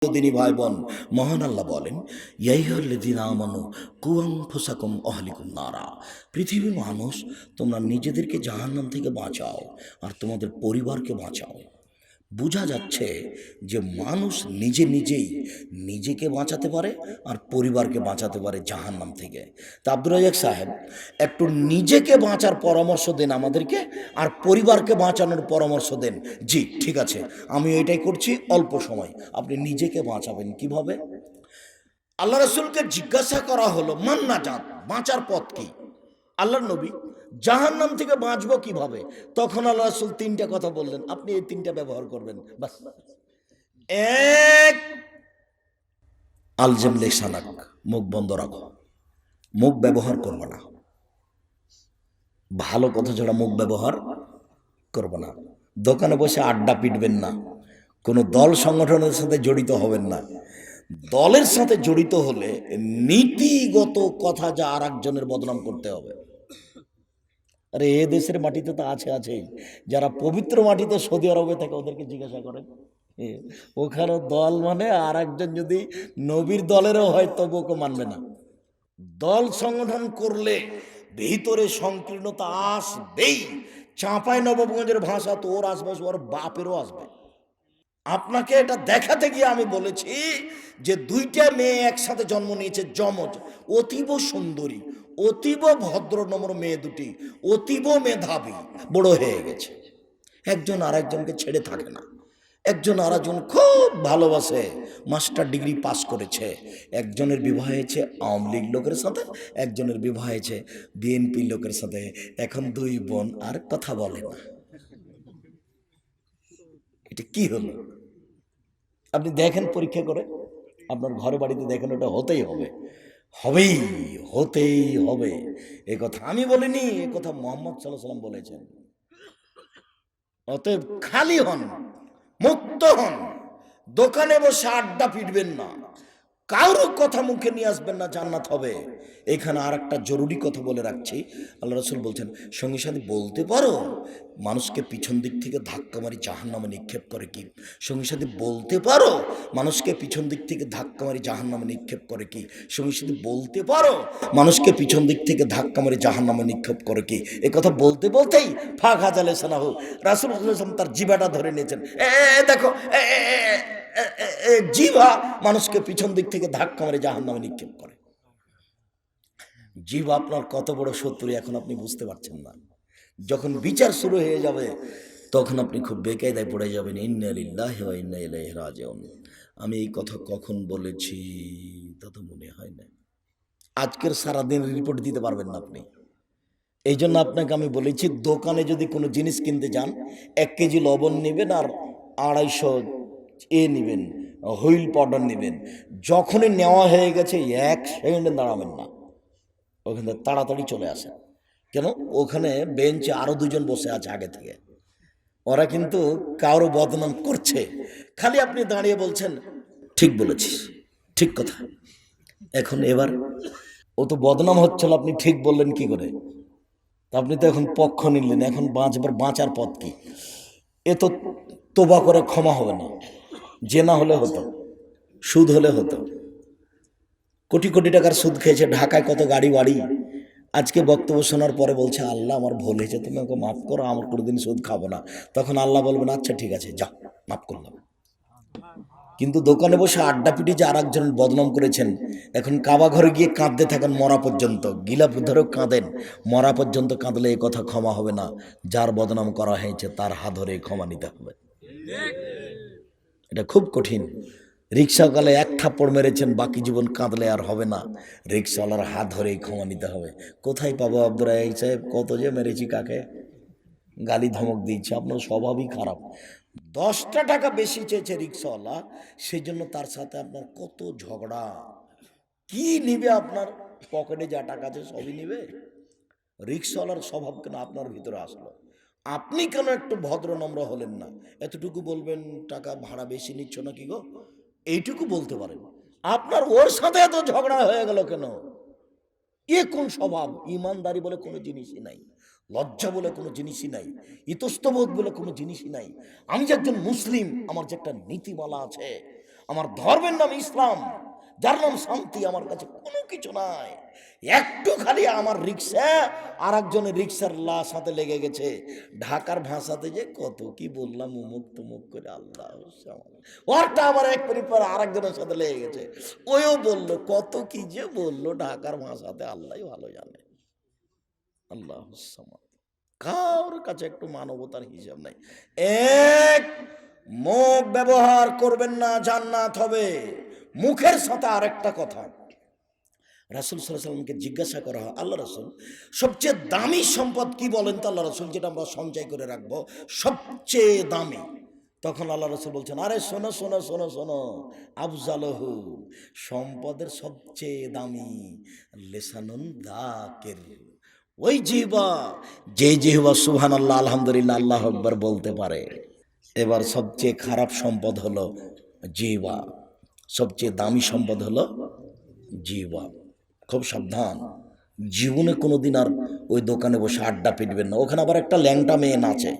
দিনী ভাই বোন, মহান আল্লাহ বলেন, ইয়া আইয়ুহাল্লাযীনা আমানু কু আনফুসাকুম ওয়া আহলিকুম নারা। পৃথিবীর মানুষ, তোমরা নিজেদেরকে জাহান্নাম থেকে বাঁচাও আর তোমাদের পরিবারকে বাঁচাও। বোঝা যাচ্ছে যে মানুষ নিজে নিজেই নিজেকে বাঁচাতে পারে আর পরিবারকে বাঁচাতে পারে জাহান্নাম থেকে। তা আব্দুর রাজ্জাক সাহেব, একটু নিজেকে বাঁচার পরামর্শ দেন আমাদেরকে, আর পরিবারকে বাঁচানোর পরামর্শ দেন। জি ঠিক আছে, আমি এটাই করছি। অল্প সময় আপনি নিজেকে বাঁচাবেন কিভাবে? আল্লাহ রসুলকে জিজ্ঞাসা করা হলো, মান নাজাত, বাঁচার পথ কি? আল্লাহ নবী, জাহান্নাম থেকে বাঁচবো কিভাবে? তখন আল্লাহ রসুল তিনটা কথা বললেন, আপনি এই তিনটা ব্যবহার করবেন বাস। এক, আলজেম লেসানাক, মুখ বন্ধ রাখো, মুখ ব্যবহার করবো না, ভালো কথা ছাড়া মুখ ব্যবহার করবো না। দোকানে বসে আড্ডা পিটবেন না, কোনো দল সংগঠনের সাথে জড়িত হবেন না। দলের সাথে জড়িত হলে নীতিগত কথা যা আর একজনের বদনাম করতে হবে। আরে এ দেশের মাটিতে তো আছেই, যারা পবিত্র মাটিতে সৌদি আরবে থাকে ওদেরকে জিজ্ঞাসা করেন, ওখানে দল মানে আর একজন যদি নবীর দলেরও হয় তবু ওকে মানবে না। দল সংগঠন করলে ভিতরে সংকীর্ণতা আসবেই। চাঁপাই নবাবগঞ্জের ভাষা তো ওর আসবে, ওর বাপেরও আসবে। আপনাকে এটা দেখাতে গিয়ে আমি বলেছি যে দুইটা মেয়ে একসাথে জন্ম নিয়েছে, যমজ, অতীব সুন্দরী, অতীব ভদ্র নম্র মেয়ে দুটি, অতীব মেধাবী, বড় হয়ে গেছে। একজন আর একজনকে ছেড়ে থাকে না, একজন আর একজন খুব ভালোবাসে, মাস্টার ডিগ্রি পাস করেছে। একজনের বিবাহ হয়েছে আওয়ামী লীগ লোকের সাথে, একজনের বিবাহ হয়েছে বিএনপি লোকের সাথে। এখন দুই বোন আর কথা বলে না। এটা কি হলো? আপনি দেখেন, পরীক্ষা করে আপনার ঘরে বাড়িতে দেখেন, ওটা হতেই হবে, হতেই হবে। এ কথা আমি বলিনি, এ কথা মুহাম্মদ সাল্লাল্লাহু আলাইহি ওয়াসাল্লাম বলেছেন। অতএব খালি হন, মুক্ত হন, দোকানে বসে আড্ডা পিটবেন না, কারো কথা মুখে নিয়ে আসবেন না, জান্নাত হবে। এখানে আর একটা জরুরি কথা বলে রাখছি। আল্লাহ রসুল বলছেন, সঙ্গী সাথী বলতে পারো মানুষকে পিছন দিক থেকে ধাক্কা মারি জাহান্নামে নিক্ষেপ করে কি? সঙ্গী সাথী বলতে পারো মানুষকে পিছন দিক থেকে ধাক্কা মারি জাহান্নামে নিক্ষেপ করে কি? সঙ্গী সাথী বলতে পারো মানুষকে পিছন দিক থেকে ধাক্কা মারি জাহান্নামে নিক্ষেপ করে কি? এ কথা বলতে বলতেই ফাঁক হাজালে শোনা হোক, রাসূল তার জিবাটা ধরে নিয়েছেন। দেখো, জিভা মানুষকে পিছন দিক থেকে ধাক্কা মারে জাহান্নামে নিক্ষেপ করে। জিভা আপনার কত বড় শত্রু এখন আপনি বুঝতে পারছেন না। যখন বিচার শুরু হয়ে যাবে তখন আপনি খুব বেকায়দায় পড়ে যাবেন। ইন্না লিল্লাহি ওয়া ইন্না ইলাইহি রাজিউন। আমি এই কথা কখন বলেছি তা তো মনে হয় না। আজকের সারাদিন রিপোর্ট দিতে পারবেন না আপনি। এই জন্য আপনাকে আমি বলেছি, দোকানে যদি কোনো জিনিস কিনতে যান 1 কেজি লবণ নেবেন আর 250 নেবেন, হুইল পাউডার নেবেন। যখনই নেওয়া হয়ে গেছে 1 সেকেন্ডে দাঁড়াবেন না, ওখানে তাড়াতাড়ি চলে আসেন। কেন? ওখানে বেঞ্চে আরও 2জন বসে আছে আগে থেকে, ওরা কিন্তু কারো বদনাম করছে। খালি আপনি দাঁড়িয়ে বলছেন, ঠিক বলেছিস, ঠিক কথা। এখন এবার ও তো বদনাম হচ্ছিল, আপনি ঠিক বললেন কি করে? আপনি তো এখন পক্ষ নিলেন, এখন বাঁচার পথ কি? এ তো তোবা করে ক্ষমা হবে না। জেনা হলে হতো, সুদ হলে হতো, কোটি কোটি টাকার সুদ খেয়েছে, ঢাকায় কত গাড়ি বাড়ি। আজকে বক্তব্য শোনার পরে বলছে, আল্লাহ আমার ভুল হয়েছে, তুমি আমাকে মাফ করো, আমার কোনোদিন সুদ খাবো না। তখন আল্লাহ বলবেন, আচ্ছা ঠিক আছে, যা, মাফ করলাম। কিন্তু দোকানে বসে আড্ডা পিটি যে আর একজন বদনাম করেছেন, এখন কাবা ঘরে গিয়ে কাঁদতে থাকেন মরা পর্যন্ত, গিলাপ ধরেও কাঁদেন, মরা পর্যন্ত কাঁদলে এ কথা ক্ষমা হবে না। যার বদনাম করা হয়েছে তার হাত ধরে ক্ষমা নিতে হবে। এটা খুব কঠিন। রিক্সাওয়ালা 1 থাপ্পড় মেরেছেন, বাকি জীবন কাঁদলে আর হবে না, রিক্সাওয়ালার হাত ধরেই ক্ষমা নিতে হবে। কোথায় পাবো আব্দুর রাজ্জাক সাহেব? কত যে মেরেছি, কাকে গালি ধমক দিয়েছে, আপনার স্বভাবই খারাপ। 10টা টাকা বেশি চেয়েছে রিক্সাওয়ালা, সেই জন্য তার সাথে আপনার কত ঝগড়া। কি নিবে? আপনার পকেটে যা টাকা আছে সবই নিবে। রিক্সাওয়ালার স্বভাব কেন আপনার ভিতরে আসলো? আপনি কেন একটু ভদ্র নম্র হলেন না? এতটুকু বলবেন, টাকা ভাড়া বেশি নিচ্ছ নাকি গো, এইটুকু বলতে পারেন। আপনার ওর সাথে এত ঝগড়া হয়ে গেল কেন? এ কোন স্বভাব? ইমানদারি বলে কোনো জিনিসই নাই, লজ্জা বলে কোনো জিনিসই নাই, ইতস্তবোধ বলে কোনো জিনিসই নাই। আমি যে একজন মুসলিম, আমার যে একটা নীতিমালা আছে, আমার ধর্মের নাম ইসলাম, যার নাম শান্তি, আমার কাছে কোনো কিছু নাই। একটু খালি আমার রিক্সা আর একজনের রিক্সার সাথে লেগে গেছে, ঢাকার ভাষাতে যে কত কি বললাম উমুক তুমুক করে, আল্লাহ ওরটা আবার এক মিনিট পর আর একজনের সাথে লেগে গেছে, ওইও বললো কত কি যে বললো ঢাকার ভাষাতে, আল্লাহ ভালো জানে। আল্লাহ কার কাছে একটু মানবতার হিসাব নাই। এক, মুখ ব্যবহার করবেন না, জান্নাত হবে। মুখের সাথে আরেকটা কথা, রাসূল সাল্লাল্লাহু আলাইহি ওয়াসাল্লামকে জিজ্ঞাসা করা হয়, আল্লাহ রাসূল সবচেয়ে দামি সম্পদ কি বলেন তো আল্লাহ রাসূল, যেটা আমরা সঞ্চয় করে রাখবো সবচেয়ে দামি। তখন আল্লাহ রাসূল বলছেন, আরে শোনো শোনো শোনো শোনো, আফজালহু, সম্পদের সবচেয়ে দামি লিসানুন যাকির, ওই জিহ্বা, যে জিহ্বা সুবহানাল্লাহ আলহামদুলিল্লাহ আল্লাহু আকবার বলতে পারে। এবার সবচেয়ে খারাপ সম্পদ হলো জিহ্বা, সবচেয়ে দামি সম্পদ হলো জিহ্বা। খুব সাবধান, জীবনে কোনোদিন আর ওই দোকানে বসে আড্ডা পিটবেন না। ওখানে আবার একটা ল্যাংটা মেয়ে নাচে,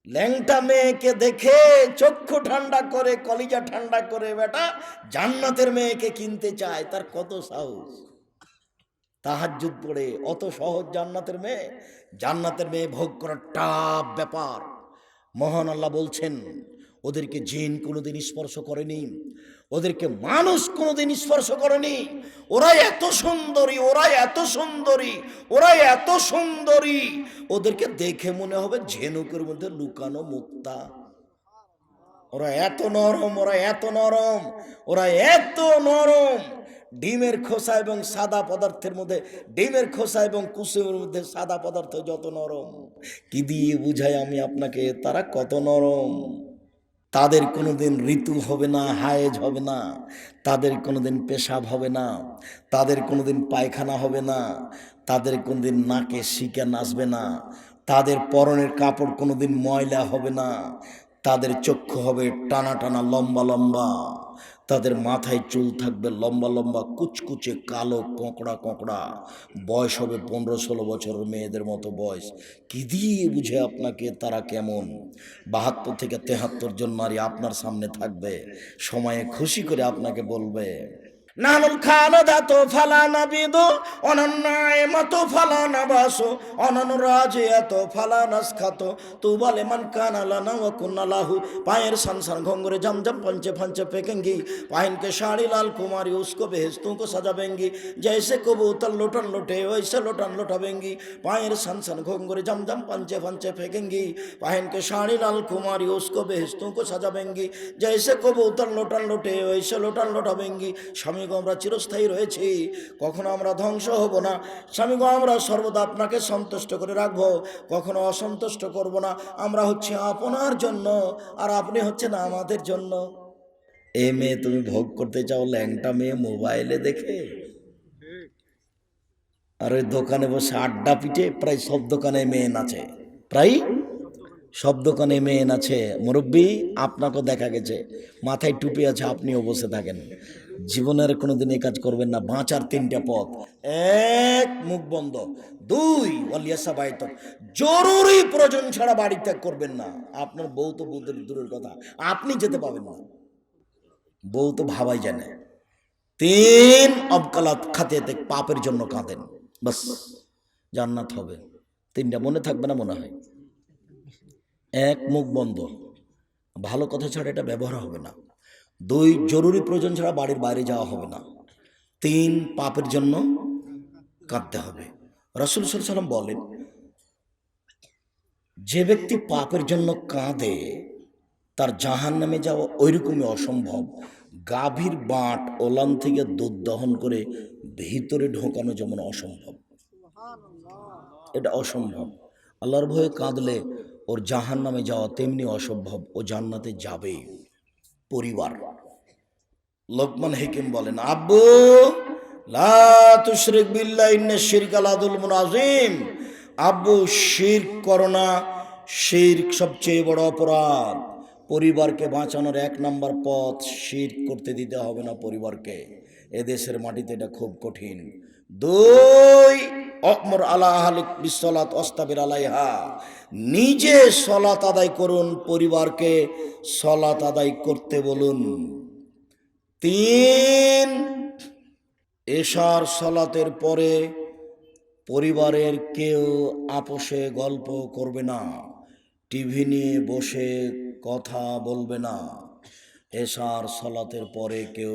ল্যাংটা মেয়েকে দেখে চক্ষু ঠান্ডা করে, কলিজা ঠান্ডা করে, বেটা জান্নাতের মেয়েকে কিনতে চায়, তার কত সাহস। তাহাজ্জুদ পড়ে, অত সহজ জান্নাতের মেয়ে? জান্নাতের মেয়ে ভোগ করার টাফ ব্যাপার। মহান আল্লাহ বলছেন, ওদেরকে জিন কোনোদিন স্পর্শ করেনি, ওদেরকে মানুষ কোনোদিন স্পর্শ করেনি। ওরা এত সুন্দরী, ওরা এত সুন্দরী, ওরা এত সুন্দরী, ওদেরকে দেখে মনে হবে ঝিনুকের মধ্যে লুকানো মুক্তা। ওরা এত নরম, ওরা এত নরম, ওরা এত নরম। ডিমের খোসা এবং সাদা পদার্থের মধ্যে, ডিমের খোসা এবং কুসুমের মধ্যে সাদা পদার্থ যত নরম, কি দিয়ে বুঝাই আমি আপনাকে তারা কত নরম। তাদের কোনোদিন ঋতু হবে না, হায়েজ হবে না, তাদের কোনোদিন পেশাব হবে না, তাদের কোনোদিন পায়খানা হবে না, তাদের কোনোদিন নাকে শিকা নাচবে না, তাদের পরনের কাপড় কোনোদিন ময়লা হবে না, তাদের চক্ষু হবে টানা টানা লম্বা লম্বা, তাদের মাথায় চুল থাকবে লম্বা লম্বা কুচকুচে কালো কোঁকড়া কোঁকড়া, বয়স হবে 15-16 বছরের মেয়েদের মতো বয়স। কি দিয়ে বুঝে আপনাকে তারা কেমন? 72 থেকে 73 জন নারী আপনার সামনে থাকবে, সময়ে খুশি করে আপনাকে বলবে, নানুল খালাদাতো ফালানা বিদু অনন্যায় মতো ফালানা বাসো অননুরাজে এত ফালানাস খাতো তু বলে মান কানালানা ও কুন্নালাহু। পায়ের সানসান ঘঙ্গরে জমজম पंचे फंचे फेंकेंगी, पाइन के साड़ी लाल कुमारी उसको बेहस्तों को सजावेंगी, जैसे कबूतर लोटन लोटे वैसे लोटन लोटावेंगी। पायर सन घोंगरे जमजम पंचे फंचे फेंकेंगी, पाइन के साड़ी लाल कुमारी उसको बेहस्तों को सजावेंगी, जैसे कबूतर लोटन लोटे वैसे लोटन लोटावेंगी। স্বামীগো আমরা চিরস্থায়ী রয়েছি, কখনো আমরা ধ্বংস হব না। স্বামীগো আমরা সর্বদা আপনাকে সন্তুষ্ট করে রাখবো, কখনো অসন্তুষ্ট করব না। আমরা হচ্ছে আপনার জন্য, আর আপনি হচ্ছেন আমাদের জন্য। এ মেয়ে তুমি ভোগ করতে চাও ল্যাংটা মেয়ে মোবাইলে দেখে, আর ওই দোকানে বসে আড্ডা পিটে। প্রায় সব দোকানে মেয়ে নাচে, প্রায় সব দোকানে মেয়ে নাচে। মুরব্বী, আপনাকেও দেখা গেছে মাথায় টুপি আছে, আপনিও বসে থাকেন। জীবনের কোনোদিন এই কাজ করবেন না। বাঁচার 3টা পথ: 1, মুখ বন্ধ; 2, ওয়ালিয়াসা বাইত, জরুরি প্রয়োজন ছাড়া বাড়ি ত্যাগ করবেন না। আপনার বউ তো দূরের কথা, আপনি যেতে পাবেন না, বউ তো ভাবাই যায় না। 3, অবকালাত খাতে, পাপের জন্য কাঁদেন, বাস জান্নাত হবে। 3টা মনে থাকবে না মনে হয়। 1, মুখ বন্ধ, ভালো কথা ছাড়া এটা ব্যবহার হবে না। 2, জরুরি প্রয়োজন ছাড়া বাড়ির বাইরে যাওয়া হবে না। 3, পাপের জন্য কাঁদতে হবে। রাসূল সাল্লাল্লাহু আলাইহি ওয়াসাল্লাম বলেন, যে ব্যক্তি পাপের জন্য কাঁদে তার জাহান্নামে যাওয়া ওইরকমই অসম্ভব। গাভীর বাঁট ওলান থেকে দুধ দহন করে ভিতরে ঢোকানো যেমন অসম্ভব, এটা অসম্ভব। আল্লাহর ভয়ে কাঁদলে ওর জাহান্নামে যাওয়া তেমনি অসম্ভব, ও জান্নাতে যাবে। পরিবার, লোকমান হাকিম বলেন, আব্বু লা তুশরিক বিল্লাহ ইন্নাশ শিরকা লাযুলমুন আযীম। আব্বু, শিরক করো না, শিরক সবচেয়ে বড় অপরাধ। পরিবারকে বাঁচানোর 1 নম্বর পথ, শিরক করতে দিতে হবে না পরিবারকে। এদেশের মাটিতে এটা খুব কঠিন। 2, অমর আলা আহলিক বিসসালাত ওয়াস্তাবির আলাইহা, নিজে সালাত আদায় করুন, পরিবারকে সালাত আদায় করতে বলুন। তিন, এশার সালাতের পরে পরিবারের কেউ আপোষে গল্প করবে না, টিভি নিয়ে বসে কথা বলবে না। এশার সালাতের পরে কেউ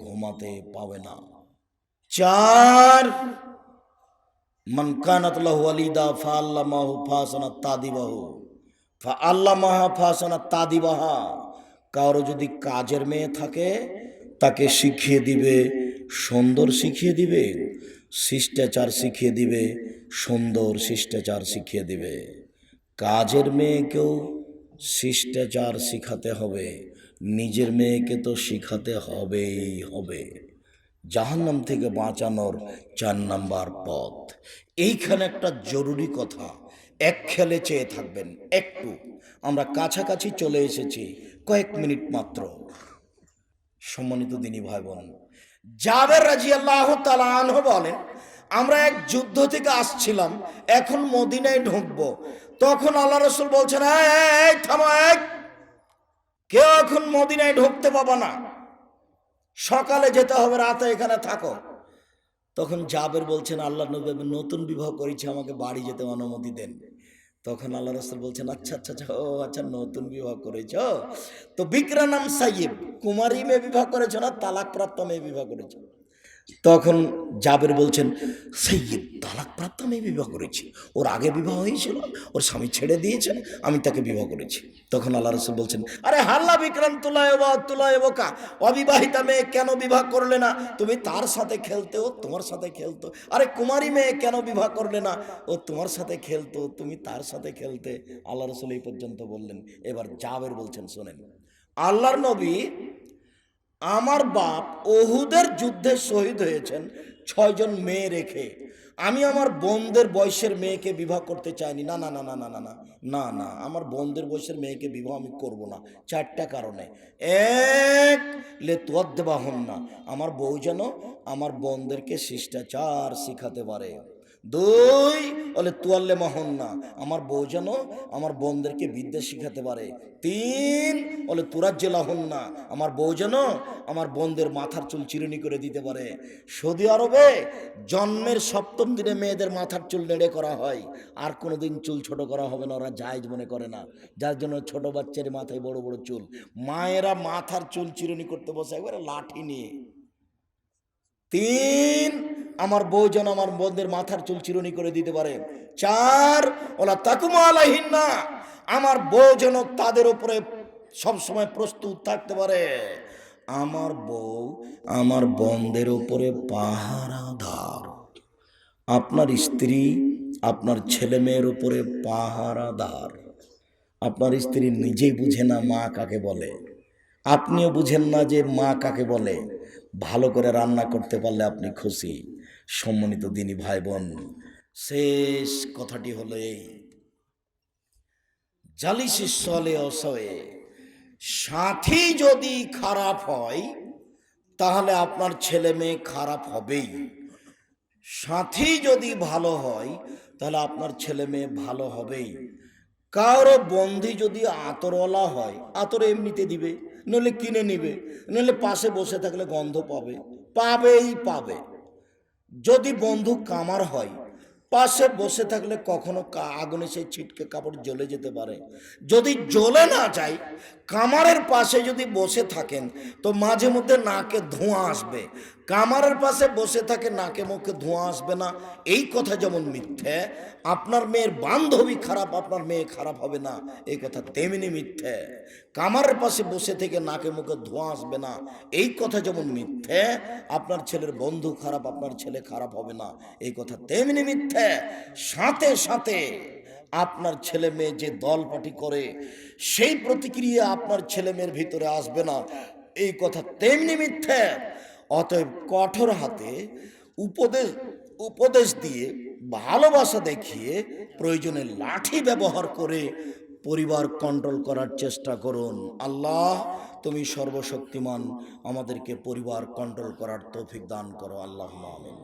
ঘুমাতে পাবে না। চার, মান কানাত লাহু ওয়ালিদা ফাআল্লামাহু ফাসানাত তাদিবাহু ফাআল্লামাহা ফাসানাত তাদিবাহা। কারো যদি কাজের মেয়ে থাকে তাকে শিখিয়ে দিবে, সুন্দর শিখিয়ে দিবে, শিষ্টাচার শিখিয়ে দিবে, সুন্দর শিষ্টাচার শিখিয়ে দিবে। কাজের মেয়েকেও শিষ্টাচার শিখাতে হবে, নিজের মেয়েকে তো শিখাতে হবেই হবে। জাহান্নাম থেকে বাঁচানোর 4 নাম্বার পথ। এইখানে একটা জরুরি কথা, এক খেলে চেয়ে থাকবেন। একটু আমরা কাছাকাছি চলে এসেছি, কয়েক মিনিট মাত্র। সম্মানিত দিনী ভাই বোন, জাবের রাদিয়াল্লাহু তাআলা আনহু বলেন, আমরা এক যুদ্ধ থেকে আসছিলাম, এখন মদিনায় ঢুকবো। তখন আল্লাহ রাসূল বলছেন, এই থামো, কেউ এখন মদিনায় ঢুকতে পাবা না, সকালে যেতে হবে, রাতে এখানে থাকো। তখন জাবের বলছেন, আল্লাহ নবী, আমি নতুন বিবাহ করেছি, আমাকে বাড়ি যেতে অনুমতি দেন। তখন আল্লাহ রাসূল বলছেন, আচ্ছা আচ্ছা আচ্ছা, ও আচ্ছা, নতুন বিবাহ করেছ তো বিকরা নাম সাইয়্যিব, কুমারী মেয়ে বিবাহ করেছ না তালাকপ্রাপ্ত মেয়ে বিবাহ করেছ? তখন জাবের বলছেন, সাইয়্যিব, তালাকপ্রাপ্ত মেয়ে বিবাহ করেছি, ওর আগে বিবাহ হয়েছিল, ওর স্বামী ছেড়ে দিয়েছেন, আমি তাকে বিবাহ করেছি। তখন আল্লাহ রাসূল বলছেন, আরে হাল্লা বিক্রাম তুলায়কা, অবিবাহিতা মেয়ে কেন বিবাহ করলে না? তুমি তার সাথে খেলতে, ও তোমার সাথে খেলতো। আরে কুমারী মেয়ে কেন বিবাহ করলে না? ও তোমার সাথে খেলতো, তুমি তার সাথে খেলতে। আল্লাহ রাসূল এই পর্যন্ত বললেন। এবার জাবের বলছেন, শোনেন, আল্লাহর নবী, আমার বাপ ওহুদের যুদ্ধে শহীদ হয়েছেন 6 জন মেয়ে রেখে, আমি আমার বোনদের বয়সের মেয়েকে বিবাহ করতে চাইনি। না না না না না না না না না, আমার বোনদের বয়সের মেয়েকে বিবাহ আমি করব না, 4টা কারণে। এক, লে তুয়াদ্দিবাহুন না, আমার বউ যেন আমার বোনদেরকে শিষ্টাচার শিখাতে পারে। 2, বলে তুয়াল্লে মাহন না, আমার বউ যেন আমার বোনদেরকে বিদ্যা শিখাতে পারে। 3, বলে তুরাজ্জেলাহন না, আমার বউ যেন আমার বোনদের মাথার চুল চিরুনি করে দিতে পারে। সৌদি আরবে জন্মের 7ম দিনে মেয়েদের মাথার চুল নেড়ে করা হয়, আর কোনোদিন চুল ছোট করা হবে না, ওরা জায়েজ মনে করে না, যার জন্য ছোট বাচ্চার মাথায় বড় বড় চুল। মায়েরা মাথার চুল চিরুনি করতে বসে একবারে লাঠি নিয়ে। 3, আমার বউ যেন আমার বোনদের মাথার চুল চিরুনি করে দিতে পারে। 4, ওলা তাকুমা আলাইহিন্না, আমার বউ যেন তাদের উপরে সবসময় প্রস্তুত থাকতে পারে। আমার বউ আমার বোনদের উপরে পাহারাদার। আপনার স্ত্রী আপনার ছেলে মেয়ের উপরে পাহারাদার। আপনার স্ত্রী নিজেই বুঝে না মা কাকে বলে, আপনিও বুঝেন না যে মা কাকে বলে। ভালো করে রান্না করতে পারলে আপনি খুশি। সম্মানিত দিনী ভাই বোন, শেষ কথাটি হলো এই, জালিসি সলে অসয়ে, সাথী যদি খারাপ হয় তাহলে আপনার ছেলে মেয়ে খারাপ হবেই। সাথী যদি ভালো হয় তাহলে আপনার ছেলে মেয়ে ভালো হবেই। কারো বন্ধু যদি আতরওয়ালা হয়, আতর এমনিতে দিবে, নইলে কিনে নিবে, নইলে পাশে বসে থাকলে গন্ধ পাবেই পাবে। যদি বন্ধু কামার হয়, পাশে বসে থাকলে কখনো আগুনে সেই ছিটকে কাপড় জ্বলে যেতে পারে। যদি জ্বলে না যায়, কামারের পাশে যদি বসে থাকেন তো মাঝে মধ্যে নাকে ধোঁয়া আসবে। কামারের পাশে বসে থাকে, নাকে মুখে ধোঁয়া আসবে না, এই কথা যেমন মিথ্যে, আপনার মেয়ের বান্ধবী খারাপ আপনার মেয়ে খারাপ হবে না, এই কথা তেমনি মিথ্যে। কামারের পাশে বসে থেকে নাকে মুখে ধোঁয়া আসবে না, এই কথা যেমন মিথ্যে, আপনার ছেলের বন্ধু খারাপ আপনার ছেলে খারাপ হবে না, এই কথা তেমনি মিথ্যে। সাথে সাথে আপনার ছেলে মেয়ে যে দল পার্টি করে সেই প্রতিক্রিয়া আপনার ছেলে মেয়ের ভিতরে আসবে না, এই কথা তেমনি মিথ্যে। অতএব কঠোর হাতে উপদেশ দিয়ে, ভালোবাসা দেখিয়ে, প্রয়োজনে লাঠি ব্যবহার করে পরিবার কন্ট্রোল করার চেষ্টা করুন। আল্লাহ তুমি সর্বশক্তিমান, আমাদেরকে পরিবার কন্ট্রোল করার তৌফিক দান করো। আল্লাহুম্মা আমিন।